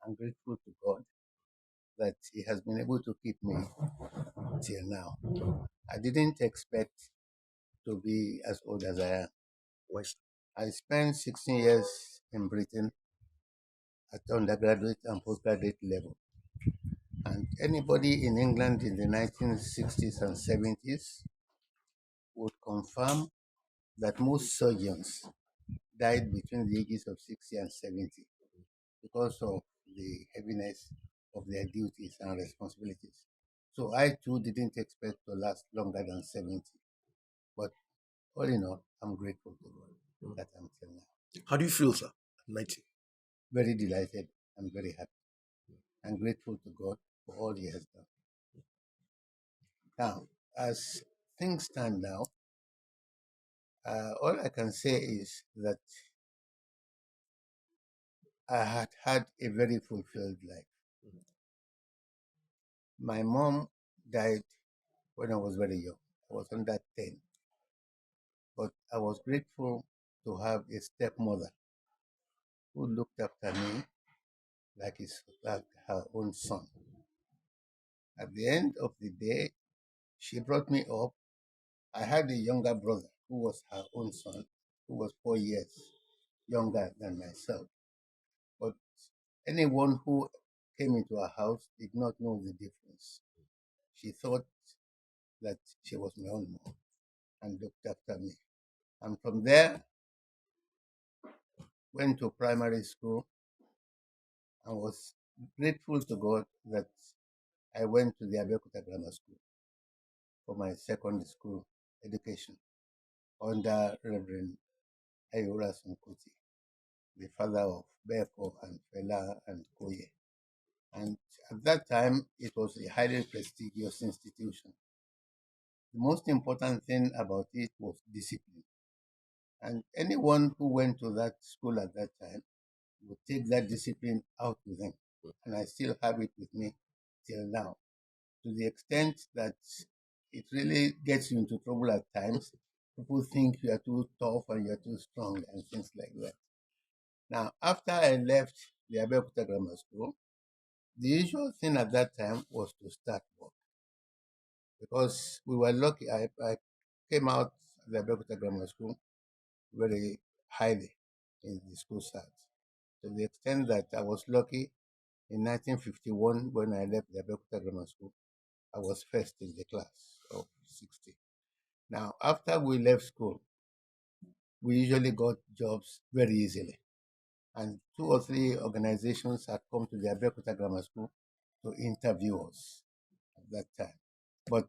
I'm grateful to God that He has been able to keep me till now. I didn't expect to be as old as I am. West. I spent 16 years in Britain at undergraduate and postgraduate level. And anybody in England in the 1960s and 70s would confirm that most surgeons died between the ages of 60 and 70 because of the heaviness of their duties and responsibilities. So I too didn't expect to last longer than 70. But all in all, I'm grateful to God that I'm still now. How do you feel, sir, at 90? Very delighted and very happy. I'm grateful to God for all He has done. Now, as things stand now, all I can say is that I had had a very fulfilled life. My mom died when I was very young. I was under 10. But I was grateful to have a stepmother who looked after me like her own son. At the end of the day, she brought me up. I had a younger brother who was her own son, who was 4 years younger than myself. But anyone who came into our house did not know the difference. She thought that she was my own mom and looked after me. And from there, went to primary school and was grateful to God that I went to the Abeokuta Grammar School for my secondary school education under Reverend Ayora Sunkuti, the father of Beko and Fela and Koye. And at that time, it was a highly prestigious institution. The most important thing about it was discipline. And anyone who went to that school at that time would take that discipline out with them. And I still have it with me till now, to the extent that it really gets you into trouble at times. People think you are too tough and you're too strong and things like that. Now, after I left the Abeokuta Grammar School, the usual thing at that time was to start work because we were lucky. I came out of the Abeokuta Grammar School very highly in the school stats, to the extent that I was lucky in 1951 when I left the Abeokuta Grammar School. I was first in the class of 60. Now, after we left school, we usually got jobs very easily. And two or three organizations had come to the Abeokuta Grammar School to interview us at that time. But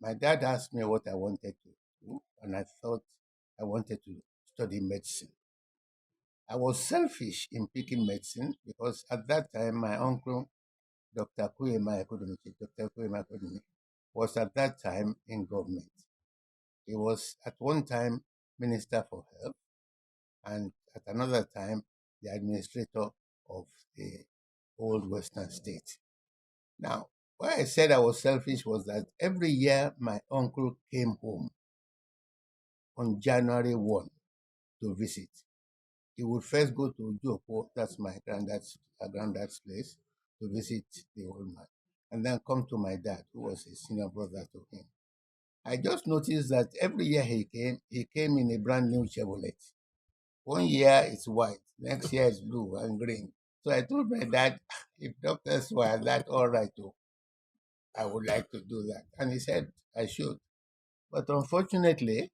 my dad asked me what I wanted to do, and I thought I wanted to study medicine. I was selfish in picking medicine because at that time my uncle, Dr. Majekodunmi, was at that time in government. He was at one time Minister for Health and at another time the administrator of the old Western state. Now, why I said I was selfish was that every year my uncle came home on January 1 to visit. He would first go to Joko, that's my granddad's place, to visit the old man, and then come to my dad, who was a senior brother to him. I just noticed that every year he came in a brand new Chevrolet. One year it's white, next year it's blue and green. So I told my dad, if doctors were that all right, too, I would like to do that. And he said I should. But unfortunately,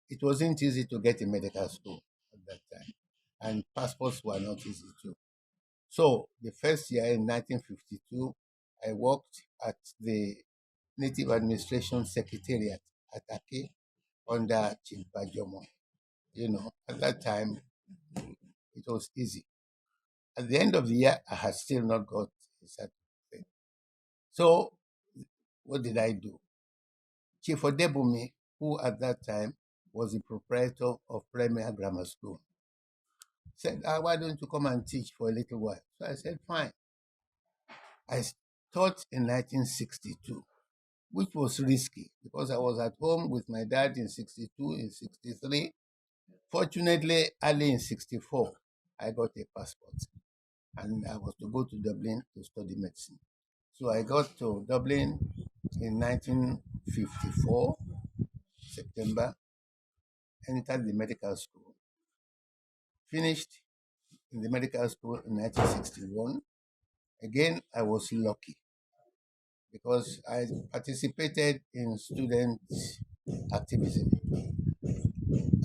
it wasn't easy to get a medical school at that time. And passports were not easy too. So the first year in 1952, I worked at the Native Administration Secretariat at Akin under Chief Bajomo. At that time, it was easy. At the end of the year, I had still not got a certificate. So what did I do? Chief Odebumi, who at that time was the proprietor of Premier Grammar School, said, why don't you come and teach for a little while? So I said, fine. I taught in 1962, which was risky because I was at home with my dad in 62, in 63. Fortunately, early in 64, I got a passport. and I was to go to Dublin to study medicine. So I got to Dublin in 1954, September, entered the medical school, finished in the medical school in 1961. Again, I was lucky because I participated in student activism.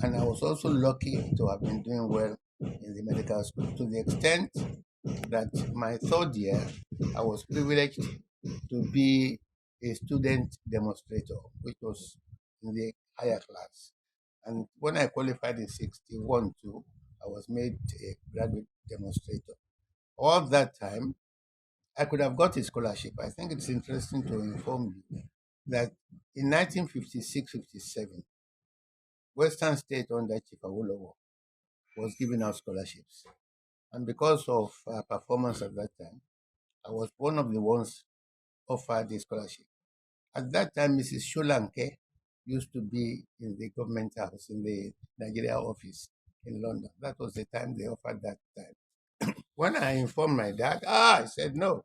And I was also lucky to have been doing well in the medical school to the extent that my third year, I was privileged to be a student demonstrator, which was in the higher class. And when I qualified in 61 too, I was made a graduate demonstrator. All that time, I could have got a scholarship. I think it's interesting to inform you that in 1956-57, Western State under Chief Awolowo was giving out scholarships. And because of performance at that time, I was one of the ones offered the scholarship. At that time, Mrs. Sholanke used to be in the government house, in the Nigeria office in London. That was the time they offered that time. When I informed my dad, I said, no,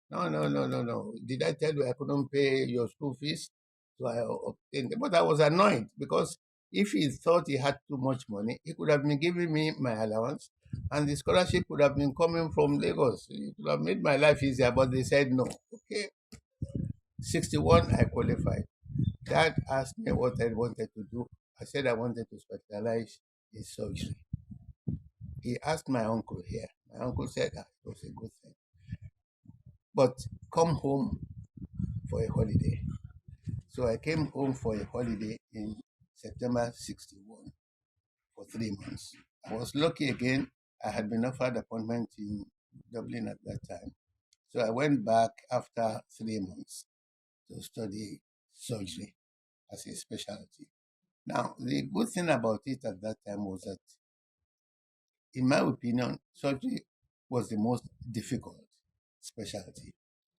no, no, no, no, no. Did I tell you I couldn't pay your school fees? So I obtained it. But I was annoyed because if he thought he had too much money, he could have been giving me my allowance and the scholarship would have been coming from Lagos. It would have made my life easier, but they said no. Okay. 61, I qualified. Dad asked me what I wanted to do. I said I wanted to specialize in surgery. He asked my uncle here. My uncle said it was a good thing. But come home for a holiday. So I came home for a holiday in September 61 for 3 months. I was lucky again. I had been offered appointment in Dublin at that time. So I went back after 3 months to study surgery as a specialty. Now, the good thing about it at that time was that, in my opinion, surgery was the most difficult specialty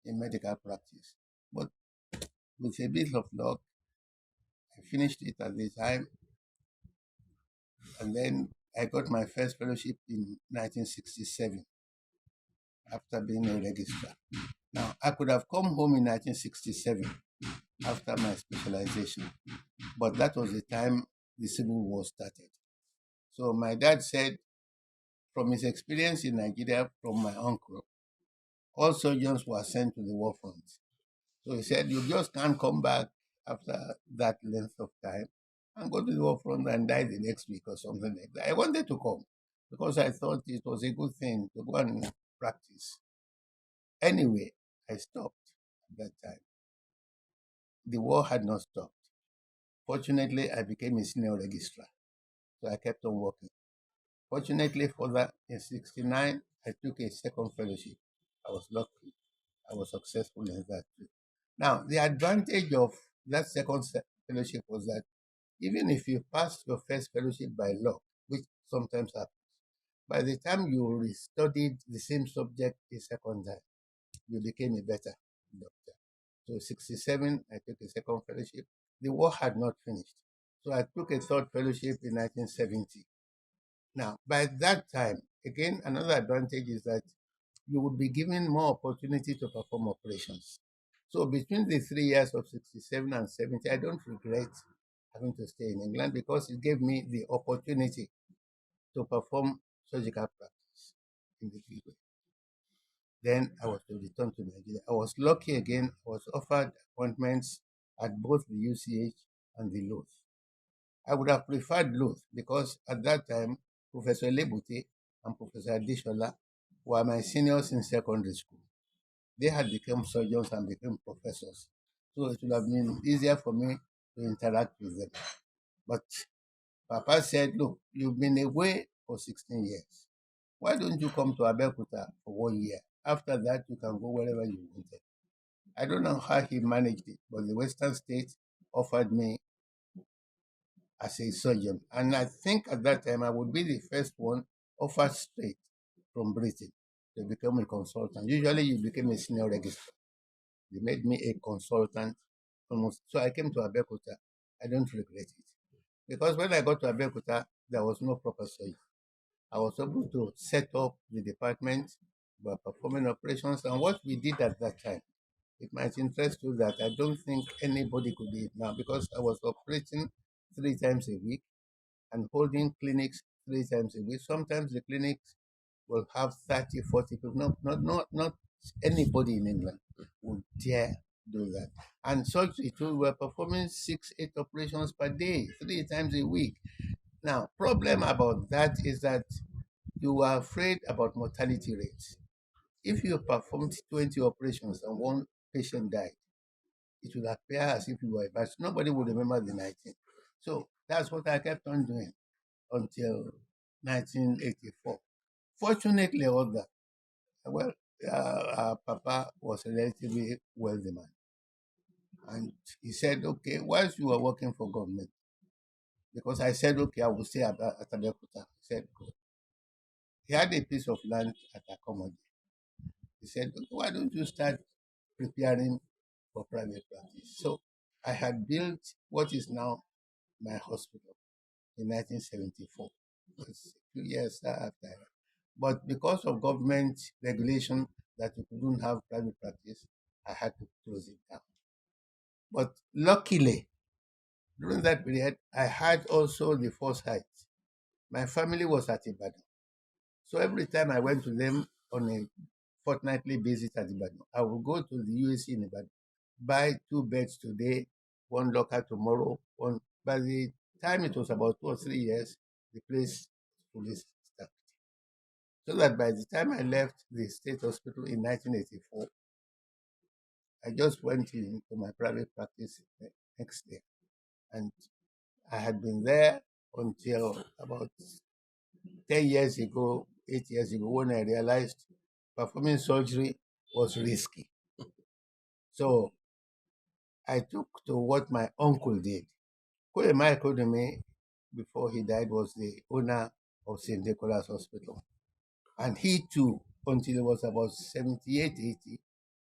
in medical practice. But with a bit of luck, I finished it at the time, and then I got my first fellowship in 1967 after being a registrar. Now, I could have come home in 1967 after my specialization, but that was the time the Civil War started. So my dad said, from his experience in Nigeria from my uncle, all surgeons were sent to the war front. So he said, you just can't come back after that length of time and go to the war front and die the next week or something like that. I wanted to come because I thought it was a good thing to go and practice. Anyway, I stopped at that time. The war had not stopped. Fortunately, I became a senior registrar, so I kept on working. Fortunately, further in 69, I took a second fellowship. I was lucky. I was successful in that too. Now, the advantage of that fellowship was that even if you passed your first fellowship by luck, which sometimes happens, by the time you restudied the same subject a second time, you became a better doctor. So 67, I took a second fellowship. The war had not finished. So I took a third fellowship in 1970. Now, by that time, again, another advantage is that you would be given more opportunity to perform operations. So between the 3 years of 67 and 70, I don't regret having to stay in England because it gave me the opportunity to perform surgical practice in the field. Then I was to return to Nigeria. I was lucky again. I was offered appointments at both the UCH and the Louth. I would have preferred Louth because at that time, Professor Lebute and Professor Adishola were my seniors in secondary school. They had become surgeons and became professors. So it would have been easier for me to interact with them. But Papa said, look, you've been away for 16 years. Why don't you come to Abeokuta for 1 year? After that, you can go wherever you wanted. I don't know how he managed it, but the Western States offered me as a surgeon. And I think at that time, I would be the first one offered straight from Britain to become a consultant. Usually, you became a senior registrar. They made me a consultant almost. So I came to Abeokuta. I don't regret it. Because when I got to Abeokuta, there was no proper surgery. I was able to set up the department We were performing operations, and what we did at that time, it might interest you that I don't think anybody could do it now because I was operating 3 times a week and holding clinics 3 times a week. Sometimes the clinics will have 30, 40 people. Not anybody in England would dare do that. And surgery too, we're performing 6, 8 operations per day, 3 times a week. Now, problem about that is that you are afraid about mortality rates. If you performed 20 operations and one patient died, it will appear as if you were a batch. Nobody would remember the 19. So that's what I kept on doing until 1984. Fortunately, all that, well, our papa was a relatively wealthy man. And he said, okay, whilst you are working for government, because I said, okay, I will stay at Abeokuta. He said, good. He had a piece of land at Akomodi. He said, okay, why don't you start preparing for private practice? So I had built what is now my hospital in 1974. It's 2 years after. But because of government regulation that we couldn't have private practice, I had to close it down. But luckily, during that period, I had also the foresight. My family was at Ibadan. So every time I went to them on a fortnightly basis at Ibadan, I would go to the UAC in Ibadan, buy 2 beds today, one locker tomorrow. One. By the time it was about 2 or 3 years, the place was fully staffed. So that by the time I left the state hospital in 1984, I just went into my private practice the next day. And I had been there until about 10 years ago, 8 years ago, when I realized performing surgery was risky. So I took to what my uncle did. Majekodunmi, before he died, was the owner of St. Nicholas Hospital. And he too, until he was about 78, 80,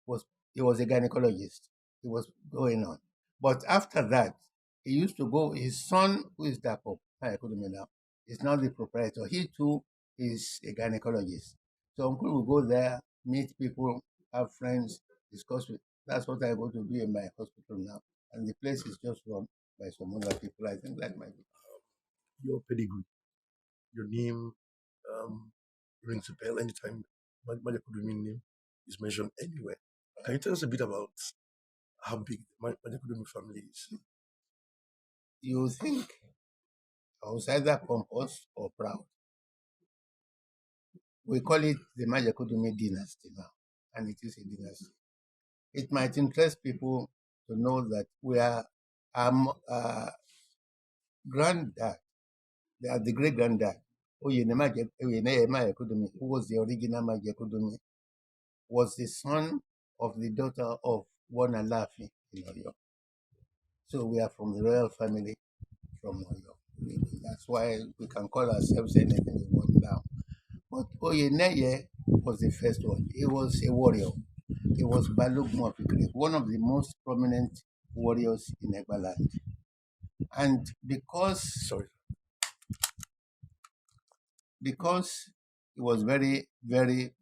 was he was a gynecologist. He was going on. But after that, he used to go, his son, who is Dapo, Majekodunmi now, is now the proprietor. He too is a gynecologist. So uncle will go there, meet people, have friends, discuss with. That's what I go to do in my hospital now. And the place is just run by some other people. I think that might be. Your pedigree, your name, um, rings a bell anytime Majekodunmi name is mentioned anywhere. Can you tell us a bit about how big the Majekodunmi family is? You think I was either pompous or proud. We call it the Majekodunmi dynasty now, and it is a dynasty. It might interest people to know that we are granddad, the great granddad, Majekodunmi, who was the original Majekodunmi, was the son of the daughter of one Alafi in Oyo. So we are from the royal family from Oyo. That's why we can call ourselves anything we want now. But Oyeneye was the first one. He was a warrior. He was Balogun of Ikire, one of the most prominent warriors in Egba land. And Sorry. because he was very, very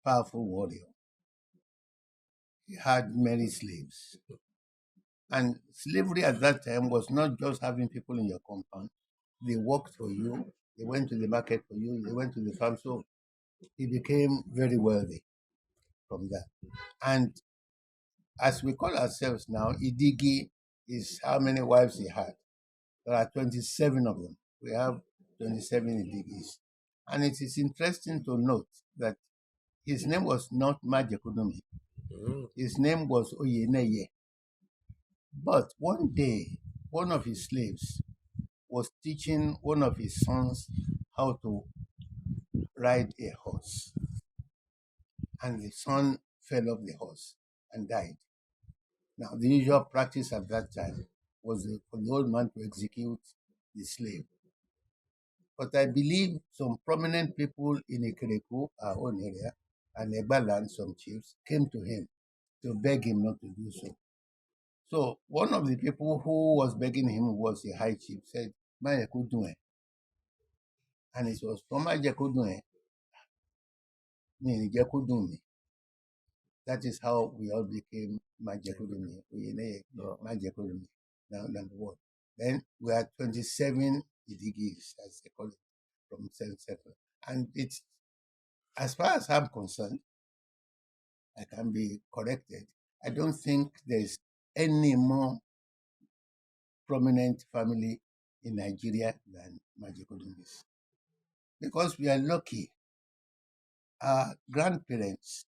powerful warrior, he had many slaves. And slavery at that time was not just having people in your compound. They worked for you. They went to the market for you. They went to the farm. So he became very wealthy from that. And as we call ourselves now, Idigi is how many wives he had. There are 27 of them. We have 27 Idigis. And it is interesting to note that his name was not Majekodunmi. His name was Oyeneye. But one day, one of his slaves was teaching one of his sons how to ride a horse. And the son fell off the horse and died. Now, the usual practice at that time was for the old man to execute the slave. But I believe some prominent people in Ikereku, our own area, and Egba some chiefs, came to him to beg him not to do so. So one of the people who was begging him was the high chief, said, Majekodunmi. And it was from Majekodunmi Majekodunmi. That is how we all became Egba. Majekodunmi. No. Majekodunmi. Now, number one. Then we had 27 Idigis, as they call it, from St. Settle. And it's, as far as I'm concerned, I can be corrected. I don't think there's any more prominent family in Nigeria than Majekodunmis. Because we are lucky. Our grandparents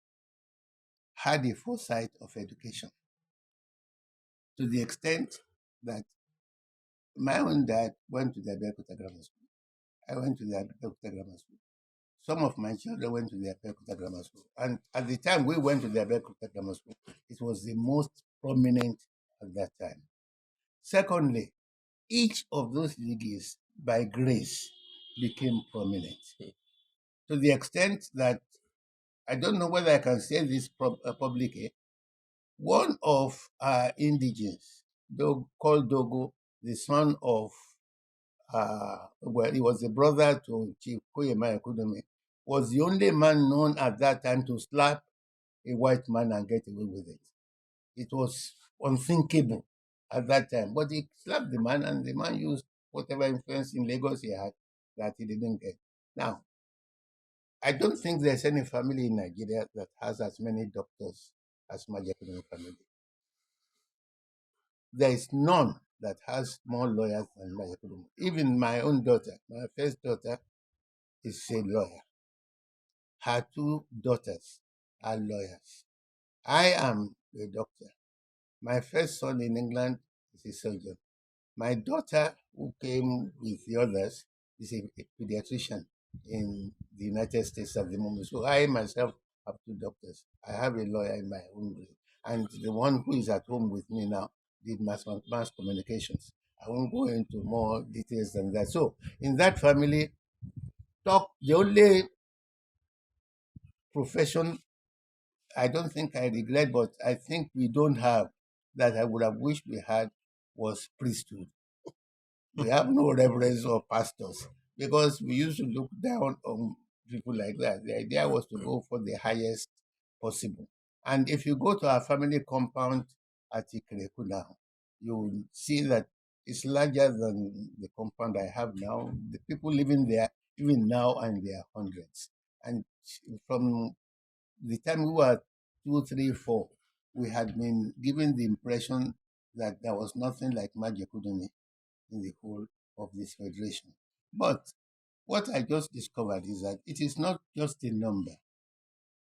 had a foresight of education to the extent that my own dad went to the Abeokuta Grammar School. I went to the Abeokuta Grammar School. Some of my children went to the Abeokuta Grammar School. And at the time we went to the Abeokuta Grammar School, it was the most prominent at that time. Secondly, each of those leagues, by grace, became prominent to the extent that I don't know whether I can say this publicly. One of our indigens, called Dogo, the son of, well, he was the brother to Chief Majekodunmi, was the only man known at that time to slap a white man and get away with it. It was unthinkable at that time. But he slapped the man, and the man used whatever influence in Lagos he had that he didn't get. Now, I don't think there's any family in Nigeria that has as many doctors as Majekodunmi family. There is none that has more lawyers than Majekodunmi. Even my own daughter, my first daughter, is a lawyer. Her two daughters are lawyers. I am a doctor. My first son in England is a surgeon. My daughter, who came with the others, is a pediatrician in the United States at the moment. So I myself have two doctors. I have a lawyer in my own way. And the one who is at home with me now did mass communications. I won't go into more details than that. So in that family, the only profession I don't think I regret, but I think we don't have, that I would have wished we had, was priesthood. We have no reverends or pastors because we used to look down on people like that. The idea was to go for the highest possible. And if you go to our family compound at Ikereku now, you will see that it's larger than the compound I have now. The people living there, even now, are in their hundreds. And from the time we were 2, 3, 4, we had been given the impression that there was nothing like Majekodunmi in the whole of this federation. But what I just discovered is that it is not just a number.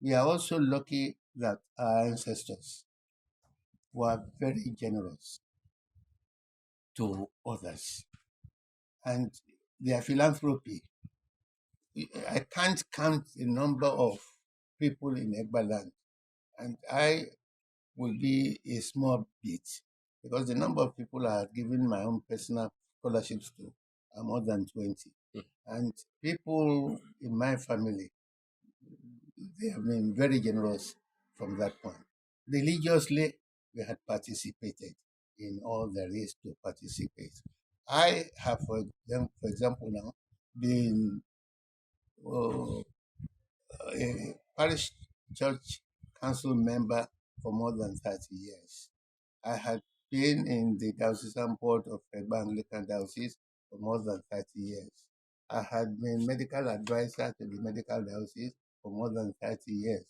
We are also lucky that our ancestors were very generous to others. And their philanthropy, I can't count the number of people in Egba land. And I will be a small bit because the number of people I have given my own personal scholarships to are more than 20. And people in my family, they have been very generous from that point. Religiously, we had participated in all there is to participate. I have, for example, now been a parish church council member for more than 30 years. I had been in the diocesan board of Egba Anglican Diocese for more than 30 years. I had been medical advisor to the medical diocese for more than 30 years.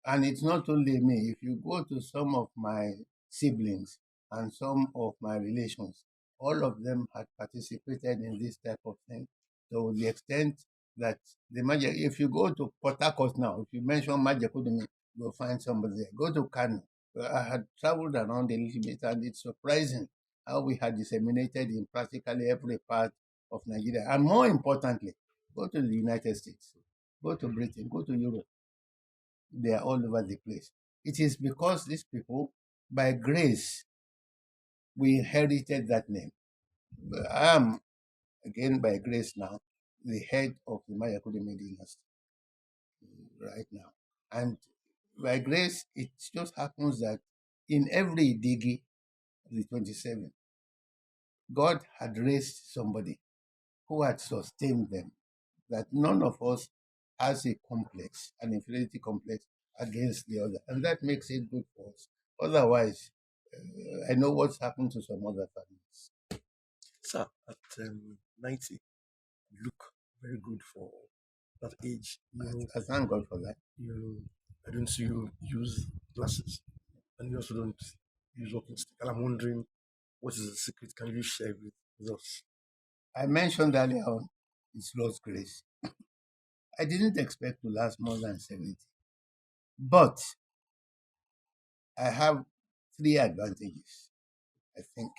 And it's not only me. If you go to some of my siblings and some of my relations, all of them had participated in this type of thing to the extent that if you go to Port Harcourt now, if you mention Majekodunmi, you'll find somebody there. Go to Kano. I had traveled around a little bit, and it's surprising how we had disseminated in practically every part of Nigeria. And more importantly, go to the United States, go to Britain, go to Europe. They are all over the place. It is because these people, by grace, we inherited that name. I am, again, by grace now, the head of the Majekodunmi dynasty right now. And by grace, it just happens that in every digi of the 27, God had raised somebody who had sustained them, that none of us has a complex, an inferiority complex against the other, and that makes it good for us. Otherwise, I know what's happened to some other families. Sir, at 90, you look very good for that age. I thank God for that. You, I don't see you use glasses, and you also don't use walking stick. And I'm wondering, what is the secret? Can you share with us? I mentioned earlier on, it's Lord's grace. I didn't expect to last more than 70, but I have three advantages, I think.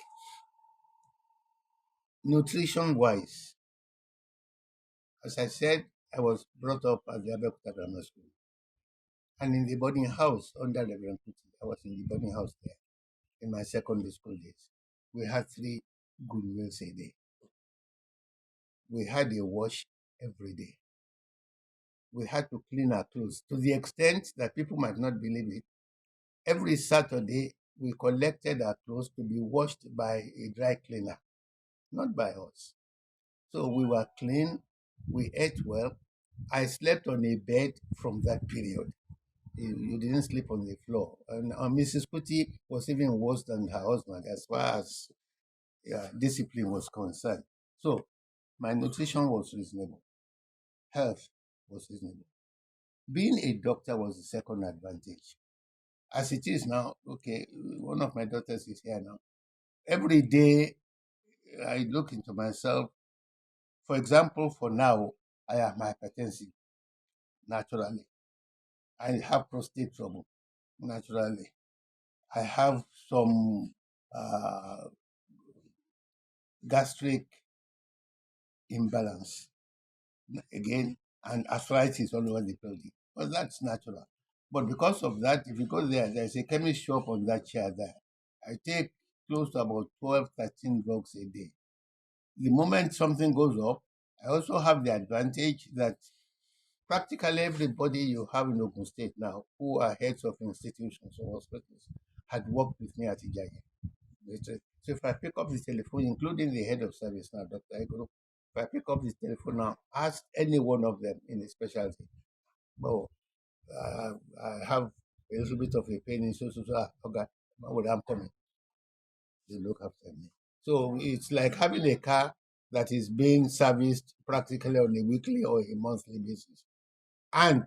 Nutrition wise, as I said, I was brought up at the Abeokuta Grammar School and in the boarding house under Reverend Kuti. I was in the boarding house there in my secondary school days. We had three good meals a day. We had a wash every day. We had to clean our clothes to the extent that people might not believe it. Every Saturday, we collected our clothes to be washed by a dry cleaner, not by us. So we were clean, we ate well. I slept on a bed from that period. You didn't sleep on the floor. And Mrs. Kuti was even worse than her husband as far as discipline was concerned. So my nutrition was reasonable. Health was reasonable. Being a doctor was the second advantage. As it is now, okay, one of my daughters is here now. Every day I look into myself. For example, for now, I am hypertensive naturally. I have prostate trouble naturally. I have some uh, gastric imbalance again, and arthritis all over the body. Well, that's natural. But because of that, if you go there, there's a chemist shop on that chair there. I take close to about 12, 13 drugs a day. The moment something goes up, I also have the advantage that practically everybody you have in Ogun State now who are heads of institutions or hospitals had worked with me at Ijayi. So if I pick up the telephone, including the head of service now, Dr. Egoro, if I pick up the telephone now, ask any one of them in a specialty, well, I have a little bit of a pain in okay, well, I'm coming. They look after me. So it's like having a car that is being serviced practically on a weekly or a monthly basis. And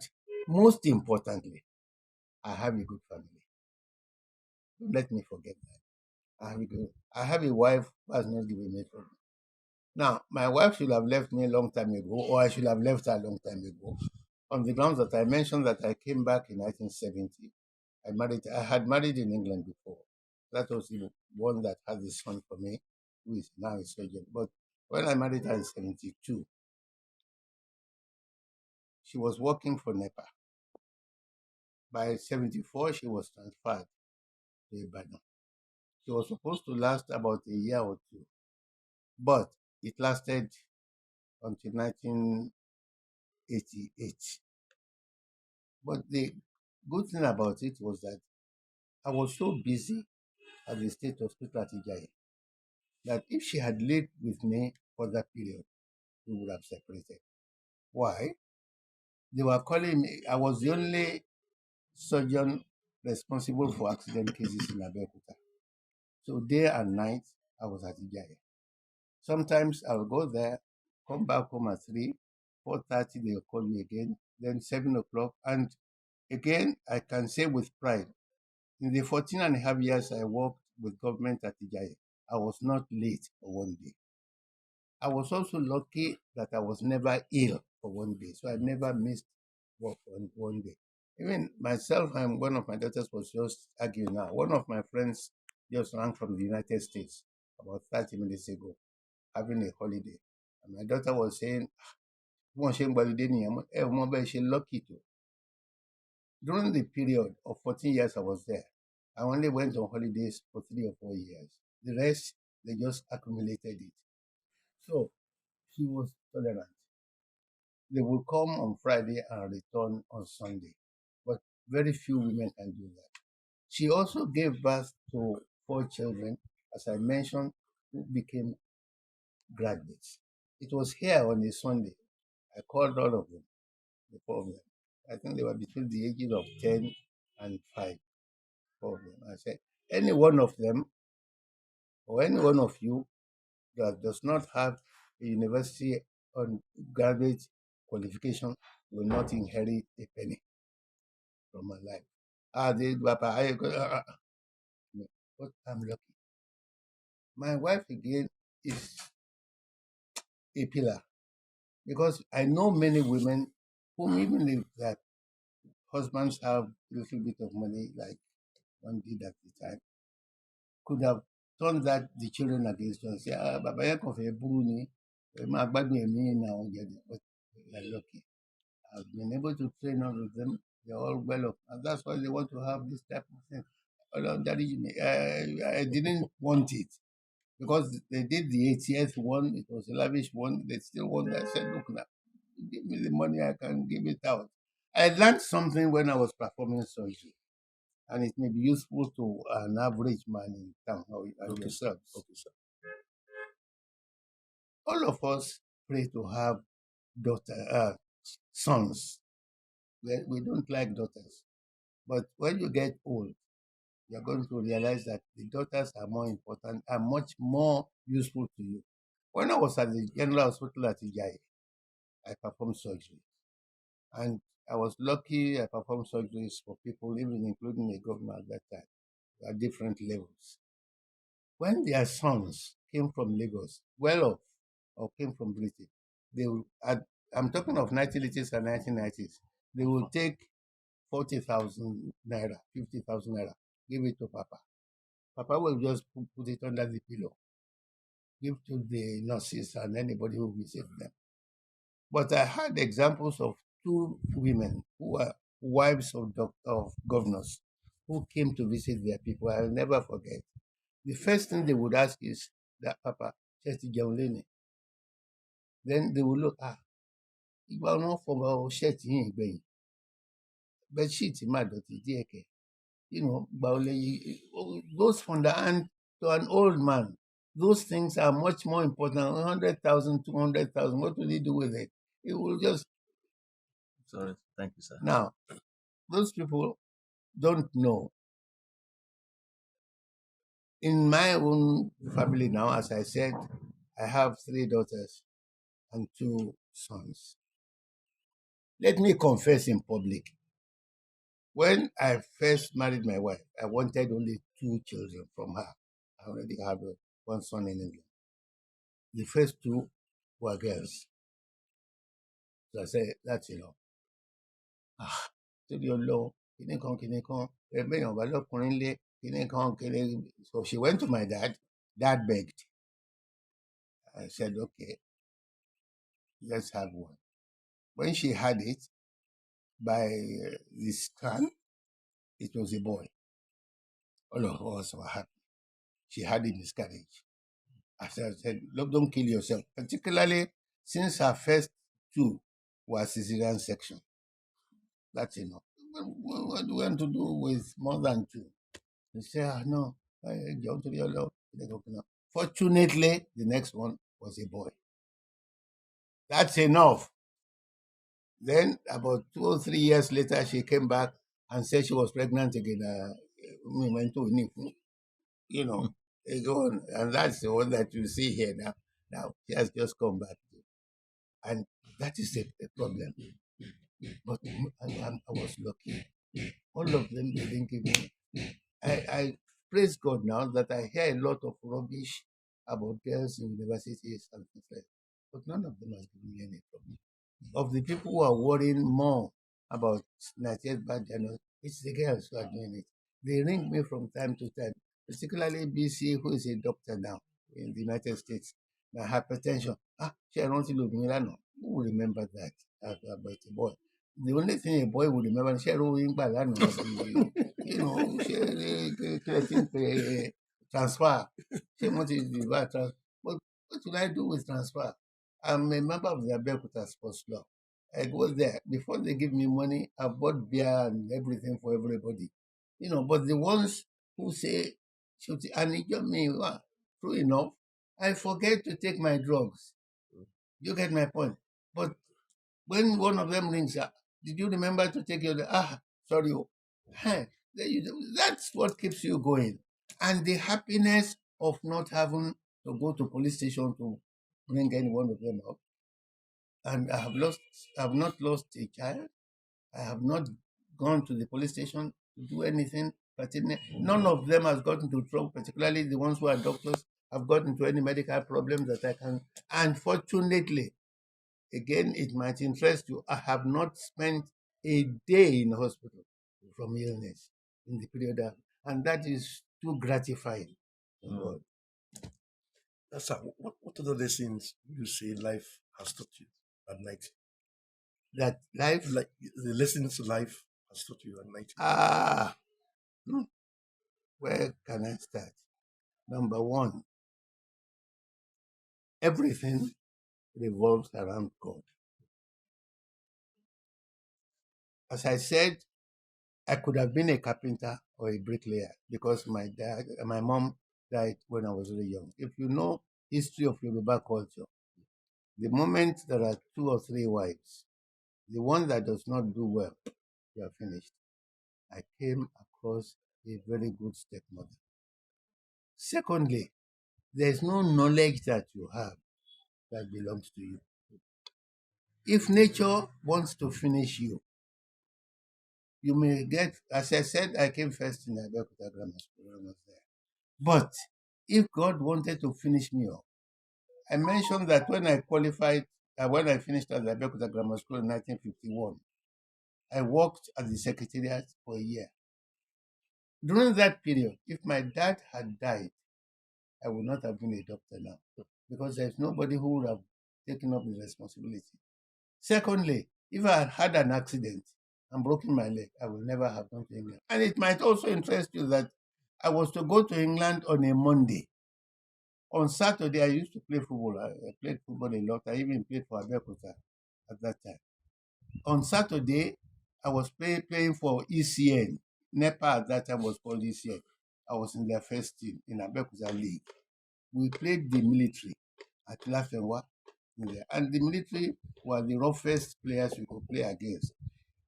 most importantly, I have a good family. Don't let me forget that. I have a wife who has not given me trouble. Now, my wife should have left me a long time ago, or I should have left her a long time ago, on the grounds that I mentioned that I came back in 1970. I had married in England before. That was the one that had the son for me, who is now a surgeon. But when I married her in 72, she was working for NEPA. By 74, she was transferred to Ibadan. She was supposed to last about a year or two, but it lasted until 1988. But the good thing about it was that I was so busy at the state hospital at Ijayi that if she had lived with me for that period, we would have separated. Why? They were calling me, I was the only surgeon responsible for accident cases in Abeokuta. So day and night, I was at Ijayi. Sometimes I will go there, come back home at 3, 4:30, they'll call me again, then 7 o'clock. And again, I can say with pride, in the 14 and a half years I worked with government at Ijayi, I was not late for one day. I was also lucky that I was never ill for one day, so I never missed work on one day. Even myself and one of my daughters was just arguing now. One of my friends just ran from the United States about 30 minutes ago, having a holiday. And my daughter was saying, "Wọ́n ṣe ń gbalùdé nìyẹn, ẹ ò mọ bẹ́ẹ̀ ṣe lucky to." During the period of 14 years I was there, I only went on holidays for 3 or 4 years. The rest, they just accumulated it. So she was tolerant. They would come on Friday and return on Sunday. But very few women can do that. She also gave birth to 4 children, as I mentioned, who became graduates. It was here on a Sunday. I called all of them. the four of them. I think they were between the ages of 10 and 5, four of them. I said, any one of them or any one of you that does not have a university on graduate qualification will not inherit a penny from my life. But I'm lucky. My wife again is a pillar because I know many women whom even if their husbands have a little bit of money, like one did at the time, could have turned that the children against you and say, Baba yẹn kàn fẹ́ burú ni, ẹ máa gbádùn ẹ̀mí náà jẹ. But we are lucky. I've been able to train all of them. They're all well off. And that's why they want to have this type of thing. I didn't want it because they did the 80th one. It was a lavish one. They still want it. I said, look now, give me the money, I can give it out. I learned something when I was performing surgery, and it may be useful to an average man in town or Okay, yourselves. okay, sir. All of us pray to have sons. We don't like daughters. But when you get old, you're going to realize that the daughters are more important and much more useful to you. When I was at the General Hospital at Ijai, I performed surgery. And I was lucky I performed surgeries for people, even including a governor at that time, at different levels. When their sons came from Lagos, well off, or came from Britain, they will, I'm talking of 1980s and 1990s, they will take 40,000 naira, 50,000 naira, give it to Papa. Papa will just put it under the pillow, give to the nurses and anybody who visit them. But I had examples of two women who were wives of governors who came to visit their people. I'll never forget. The first thing they would ask is that Papa, just Jaulene. Then they will look, ìgbà wọn fọwọ́ ṣẹ́ẹ̀tì yìí gbẹ̀yìn. Bedsheet má dọ̀tí díẹ̀ kẹ̀. Those from the hand to an old man, those things are much more important. 100,000, 200,000. What will he do with it? He will just. Sorry. Thank you, sir. Now, those people don't know. In my own family now, as I said, I have 3 daughters and 2 sons. Let me confess in public. When I first married my wife, I wanted only 2 children from her. I already had one son in England. The first 2 were girls. So I said, that's enough. Torí Ọlọ́run, kíní kan, ẹgbẹ́yàn bá lọ́kùnrin lé, kíní kan, kíní. So she went to my dad. Dad begged. I said, okay, let's have one. When she had it, by the scan, it was a boy. All of us were happy. She had a miscarriage. I said, look, don't kill yourself, particularly since her first 2 were cesarean section. That's enough. What do you want to do with more than 2? They say, no, Fortunately, the next one was a boy. That's enough. Then, about 2 or 3 years later, she came back and said she was pregnant again. And that's the one that you see here now. Now, she has just come back. And that is a problem. But I was lucky. All of them, they didn't give me. I praise God now that I hear a lot of rubbish about girls in universities and things like that. But none of them has given me any problem. Of the people who are worrying more about 98 bad journals, it's the girls who are doing it. They ring me from time to time, particularly BC, who is a doctor now in the United States. My hypertension. She who will remember that about a boy? The only thing a boy would remember is transfer. But what should I do with transfer? I'm a member of the Abeokuta Sports Club. I go there. Before they give me money, I bought beer and everything for everybody. But the ones who say, and it got me, true enough, I forget to take my drugs. You get my point. But when one of them rings, Did you remember to take your, sorry. Oh. Hey, that's what keeps you going. And the happiness of not having to go to police station to bring any one of them up. And I have not lost a child. I have not gone to the police station to do anything pertinent. None of them has gotten into trouble, particularly the ones who are doctors, have gotten into any medical problems that I can. Unfortunately, again, it might interest you. I have not spent a day in hospital from illness in the period of, and that is too gratifying. God. Sir, what other lessons would you say life has taught you at night? That life, Like the lessons life has taught you at night. ah, hmm, where can I start? Number one, everything revolves around God. As I said, I could have been a carpenter or a bricklayer because my mom died when I was really young. If you know history of Yoruba culture, the moment there are 2 or 3 wives, the one that does not do well, you are finished. I came across a very good stepmother. Secondly, there is no knowledge that you have that belongs to you. If nature wants to finish you, you may get, as I said, I came first in the Abeokuta Grammar School when I was there. But if God wanted to finish me off, I mentioned that when I qualified, when I finished at the Abeokuta Grammar School in 1951, I worked at the secretariat for a year. During that period, if my dad had died, I would not have been a doctor now because there's nobody who would have taken up the responsibility. Secondly, if I had had an accident and broken my leg, I would never have gone to England. And it might also interest you that I was to go to England on a Monday. On Saturday, I used to play football. I played football a lot. I even played for Abeokuta at that time. On Saturday, I was playing for ECN. NEPA at that time was called ECN. I was in their first team in Abeokuta League. We played the military at Lafenwa. And the military were the roughest players we could play against.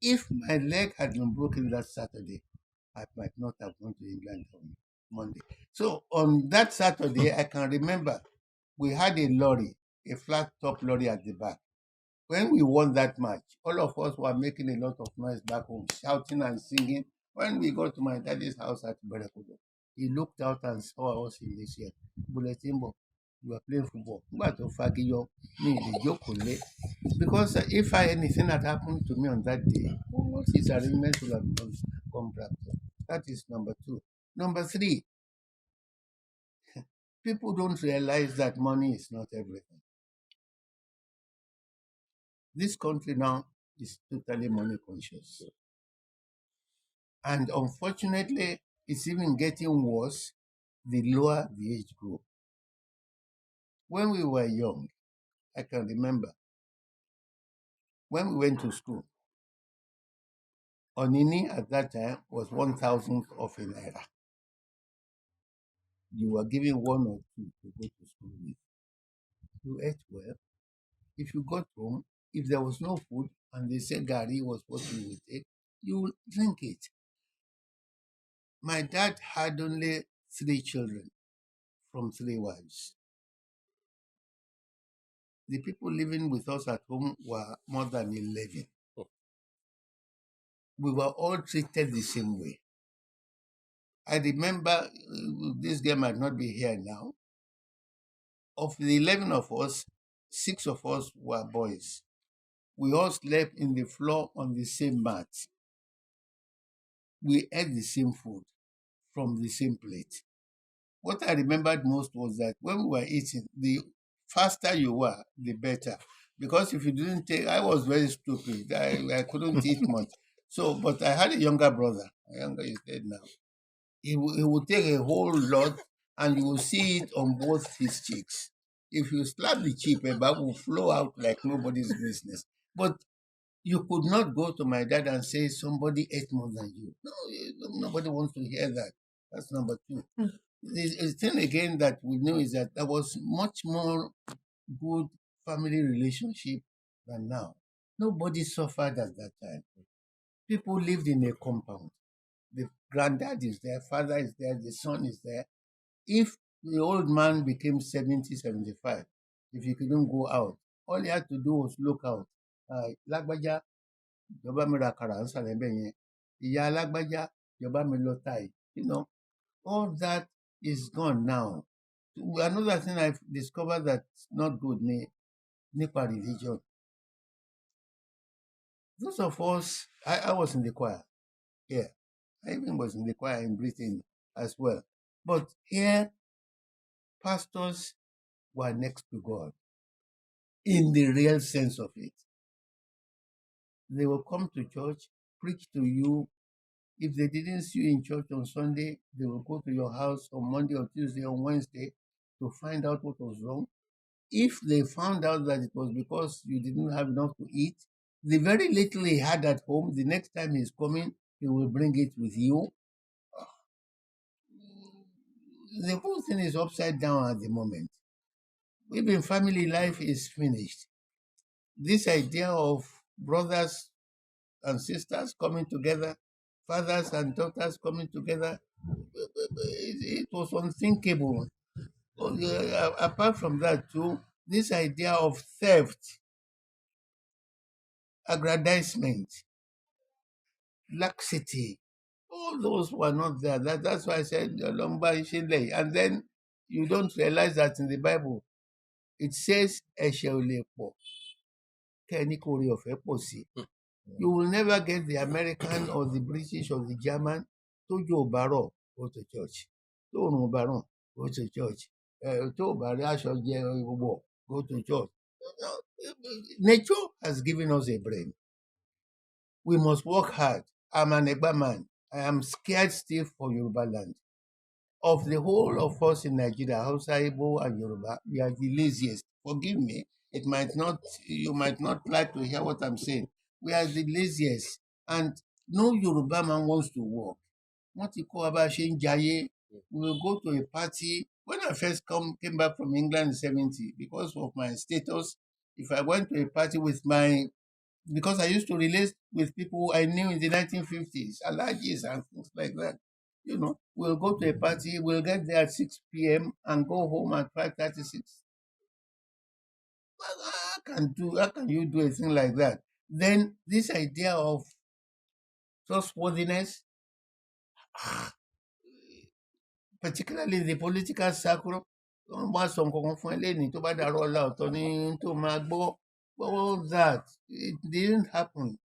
If my leg had been broken that Saturday, I might not have gone to England on Monday. So on that Saturday, I can remember we had a lorry, a flat top lorry at the back. When we won that match, all of us were making a lot of noise back home, shouting and singing. When we got to my daddy's house at Berekodo, he looked out and saw us in this year. Bulletin, we were playing football. Because if anything had happened to me on that day, all his arrangements would have come back. That is number two. Number three, people don't realize that money is not everything. This country now is totally money conscious. And unfortunately, it's even getting worse the lower the age group. When we were young, I can remember when we went to school, Onini at that time was 1,000th of a naira. You were given one or two to go to school with. You ate well. If you got home, if there was no food and they said Gari was what you would take, you would drink it. My dad had only 3 children from 3 wives. The people living with us at home were more than 11. We were all treated the same way. I remember, this girl might not be here now. Of the 11 of us, 6 of us were boys. We all slept in the floor on the same mat. We ate the same food from the same plate. What I remembered most was that when we were eating, the faster you were, the better. Because if you didn't take, I was very stupid. I couldn't eat much. So, but I had a younger brother. My younger is dead now. He would take a whole lot and you will see it on both his cheeks. If you slap the cheek, a bag will flow out like nobody's business. But you could not go to my dad and say somebody ate more than you. No, nobody wants to hear that. That's number two. The thing again that we know is that there was much more good family relationship than now. Nobody suffered at that time. People lived in a compound. The granddad is there, father is there, the son is there. If the old man became 70, 75, if he couldn't go out, all he had to do was look out. Lágbájá, ìjọba mi ra àkàrà ń sàlẹ̀ bẹ́ẹ̀ yẹn. Ìyá lágbájá, ìjọba mi lọ tà yìí. All that is gone now. Another thing I've discovered that's not good nípa religion. Those of us, I was in the choir here. I even was in the choir in Britain as well. But here, pastors were next to God in the real sense of it. They will come to church, preach to you. If they didn't see you in church on Sunday, they will go to your house on Monday or Tuesday or Wednesday to find out what was wrong. If they found out that it was because you didn't have enough to eat, the very little he had at home, the next time he's coming, he will bring it with you. The whole thing is upside down at the moment. Even family life is finished. This idea of brothers and sisters coming together, fathers and daughters coming together, it was unthinkable. Apart from that, too, this idea of theft, aggrandizement, laxity, all those were not there. That's why I said, and then you don't realize that in the Bible, it says, ẹ̀ṣẹ̀ ò lè pọ̀, kẹ́ni kò rí ọ̀fẹ́ pọ̀ sí. You will never get the American or the British or the German tójò ò bá rọ̀, go to church. Tóòrùn ò bá ràn, go to church. Tó ò bá rí aṣọ jẹ wọ̀, go to church. Nature has given us a brain. We must work hard. I'm an Egba man. I am scared still for Yoruba land. Of the whole of us in Nigeria, Hausa, Igbo, and Yoruba, we are the laziest. Forgive me. You might not like to hear what I'm saying. We are the laziest. And no Yoruba man wants to work. What you call about Jaye, we will go to a party. When I first came back from England in 70, because of my status, if I went to a party because I used to relate with people I knew in the 1950s, Alajis and things like that. We'll go to a party, we'll get there at 6 p.m. and go home at 5:36. How can you do a thing like that? Then this idea of trustworthiness, particularly the political circle, wọ́n sọ nǹkan kan fún ẹ lẹ́nìí tó bá dàrú ọ̀la ọ̀tọ̀ ní tó máa gbọ́. All that, it didn't happen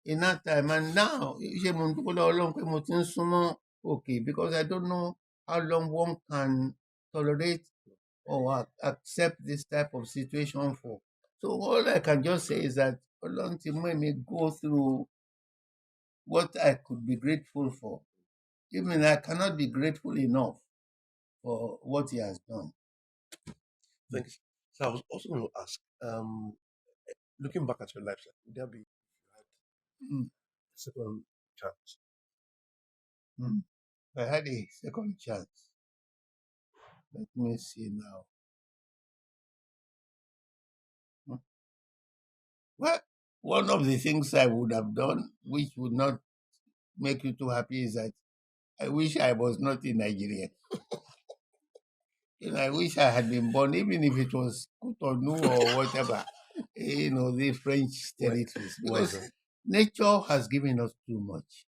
in that time. And now, okay, because I don't know how long one can tolerate or accept this type of situation for. So all I can just say is that Ọlọ́run ti mú mi go through what I could be grateful for. Even I cannot be grateful enough for what he has done. Thanks. So I was also going to ask, looking back at your life, would there be a second chance? I had a second chance. Let me see now. Well, one of the things I would have done, which would not make you too happy, is that I wish I was not in Nigeria. I wish I had been born, even if it was Cotonou or whatever, the French territories. Because nature has given us too much.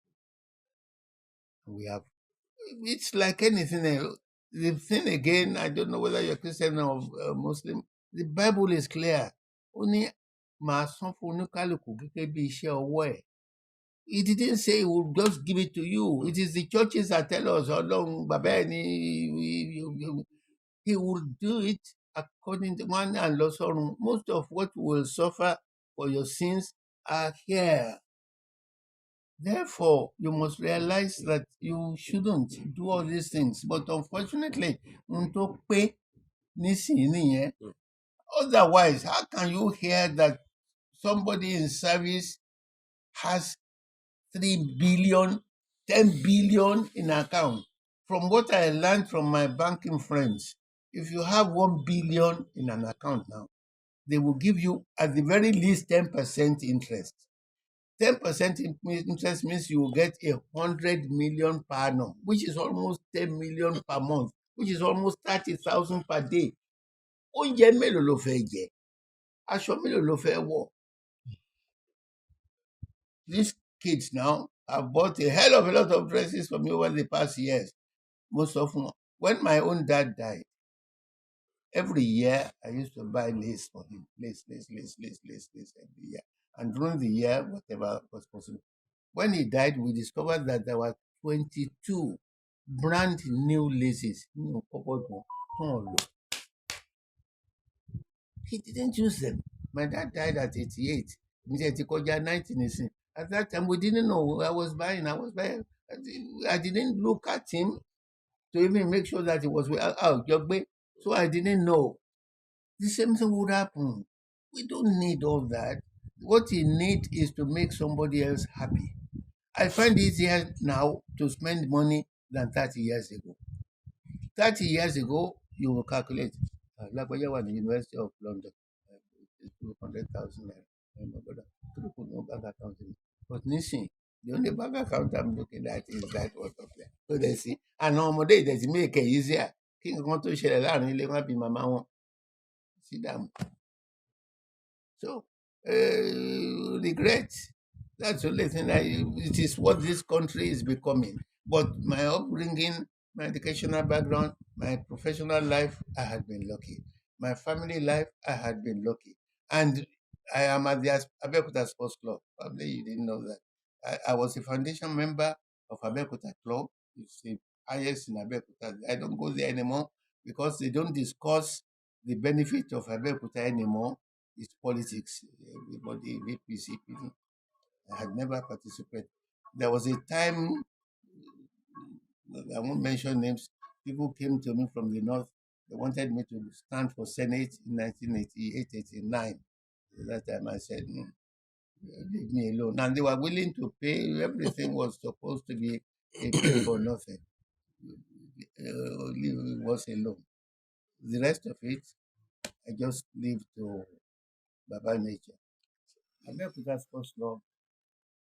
It's like anything else. The thing again, I don't know whether you're Christian or Muslim, the Bible is clear. Only He didn't say he would just give it to you. It is the churches that tell us how long he will do it according to one and Losorun. Most of what you will suffer for your sins are here. Therefore, you must realize that you shouldn't do all these things. But unfortunately, otherwise, how can you hear that somebody in service has 3 billion, 10 billion in account? From what I learned from my banking friends, if you have 1 billion in an account now, they will give you at the very least 10% interest. 10% interest means you will get 100 million per annum, which is almost 10 million per month, which is almost 30,000 per day. Oúnjẹ mélòó ló fẹ́ jẹ? Aṣọ mélòó ló fẹ́ wọ̀? These kids now have bought a hell of a lot of dresses for me over the past years. Most of them. When my own dad died, every year I used to buy lace for him. Lace every year. And during the year, whatever was possible. When he died, we discovered that there were 22 brand new laces. He didn't use them. My dad died at 88. At that time, we didn't know. I was buying. I didn't look at him to even make sure that he was out. So I didn't know. The same thing would happen. We don't need all that. What you need is to make somebody else happy. I find it easier now to spend money than 30 years ago. 30 years ago, you will calculate. Like when you were in the University of London, 200,000 naira. My brother, people put no bank account in. But Nishi, the only bank account I'm looking at is that one up there. So they see, and ọmọdé ìdẹ̀tí make it easier. Kí nǹkan tó ṣẹlẹ̀ láàrin ilé wọn bí màmá wọn. See them. So, regret. That's the only thing. It is what this country is becoming. But my upbringing, my educational background, my professional life, I had been lucky. My family life, I had been lucky. And I am at the Abeokuta Sports Club. Probably you didn't know that. I was a foundation member of Abeokuta Club. It's the highest in Abeokuta. I don't go there anymore because they don't discuss the benefit of Abeokuta anymore. It's politics. Everybody, VPC, I had never participated. There was a time, I won't mention names, people came to me from the north. They wanted me to stand for Senate in 1988-89. At that time I said, no, leave me alone. And they were willing to pay. Everything was supposed to be a pay for nothing. Leave was alone. The rest of it, I just leave to Baba Nature. Abeokuta Sports Club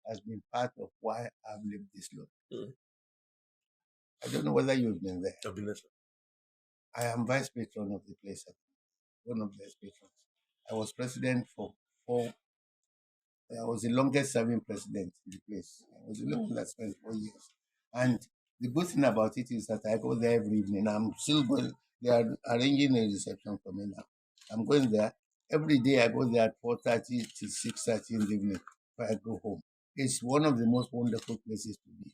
has been part of why I've lived this long. I don't know whether you've been there. I've been there, sir. I am vice patron of the place, one of the vice patrons. I was president for 4. I was the longest serving president in the place. I was the only one that spent 4 years. And the good thing about it is that I go there every evening. I'm still going. They are arranging a reception for me now. I'm going there every day. I go there at 4:30 to 6:30 in the evening before I go home. It's one of the most wonderful places to be.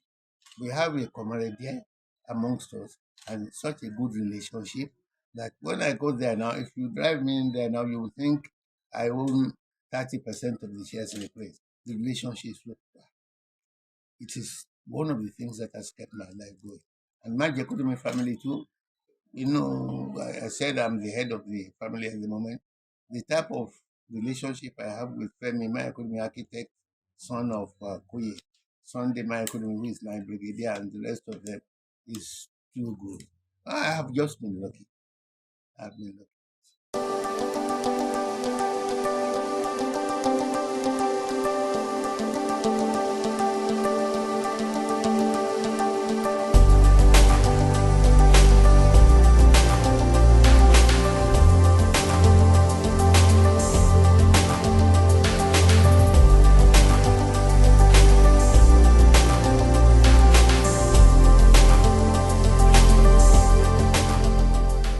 We have a camaraderie amongst us and such a good relationship that when I go there now, if you drive me in there now, you will think I own 30% of the shares in the place. The relationship is so far. It is one of the things that has kept my life going. And Majekodunmi family too, I said I'm the head of the family at the moment. The type of relationship I have with Femi Majekodunmi, architect, son of Kuye, Sunday Majekodunmi, who is my brigadier, and the rest of them is too good. I have just been lucky. I've been lucky.